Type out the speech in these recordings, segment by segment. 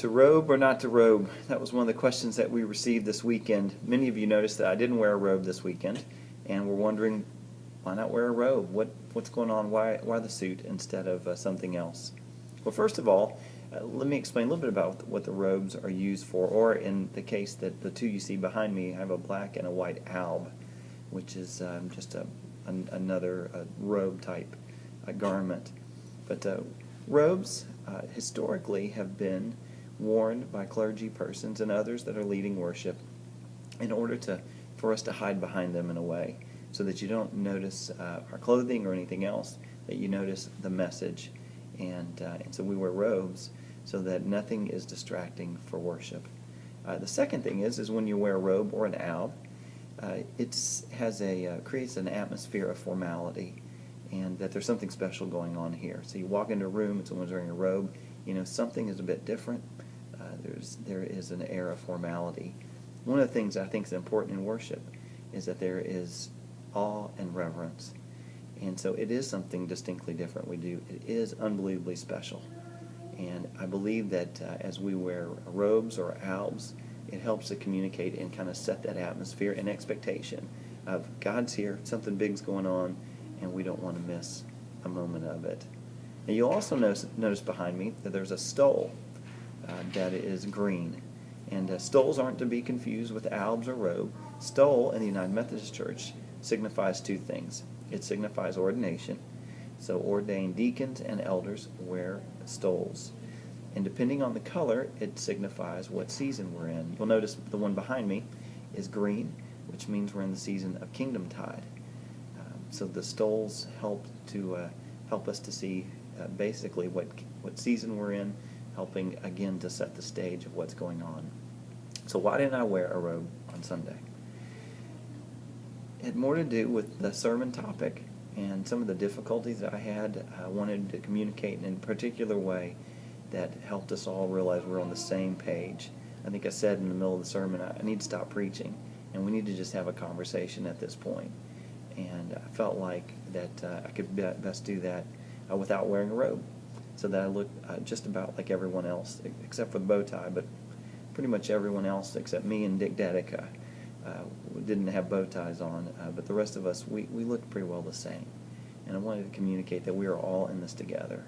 To robe or not to robe? That was one of the questions that we received this weekend. Many of you noticed that I didn't wear a robe this weekend, and were wondering, why not wear a robe? What's going on? Why the suit instead of something else? Well, first of all, let me explain a little bit about what the robes are used for, or in the case that the two you see behind me, I have a black and a white alb, which is just another robe type garment. But robes historically have been worn by clergy persons and others that are leading worship in order for us to hide behind them in a way, so that you don't notice our clothing or anything else, that you notice the message. And so we wear robes so that nothing is distracting for worship. The second thing is when you wear a robe or an alb, creates an atmosphere of formality, and that there's something special going on here. So you walk into a room and someone's wearing a robe, something is a bit different. There is an air of formality. One of the things I think is important in worship is that there is awe and reverence. And so it is something distinctly different we do. It is unbelievably special. And I believe that as we wear robes or albs, it helps to communicate and kind of set that atmosphere and expectation of God's here, something big's going on, and we don't want to miss a moment of it. Now you'll also notice behind me that there's a stole that is green. And stoles aren't to be confused with albs or robe. Stole in the United Methodist Church signifies two things. It signifies ordination. So ordained deacons and elders wear stoles. And depending on the color, it signifies what season we're in. You'll notice the one behind me is green, which means we're in the season of Kingdom Tide. So the stoles help us to see basically what season we're in, helping again to set the stage of what's going on. So why didn't I wear a robe on Sunday? It had more to do with the sermon topic and some of the difficulties that I had. I wanted to communicate in a particular way that helped us all realize we're on the same page. I think I said in the middle of the sermon, I need to stop preaching, and we need to just have a conversation at this point. And I felt like that I could best do that without wearing a robe, so that I look just about like everyone else, except for the bow tie, but pretty much everyone else except me and Dick Dedica didn't have bow ties on, but the rest of us, we looked pretty well the same. And I wanted to communicate that we are all in this together,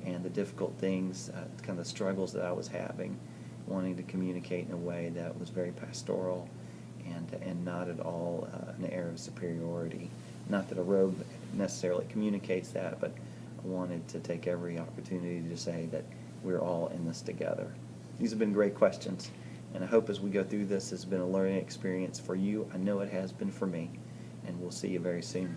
and the difficult things, kind of the struggles that I was having, wanting to communicate in a way that was very pastoral and not at all an air of superiority. Not that a robe necessarily communicates that, but I wanted to take every opportunity to say that we're all in this together. These have been great questions, and I hope as we go through this, it's been a learning experience for you. I know it has been for me, and we'll see you very soon.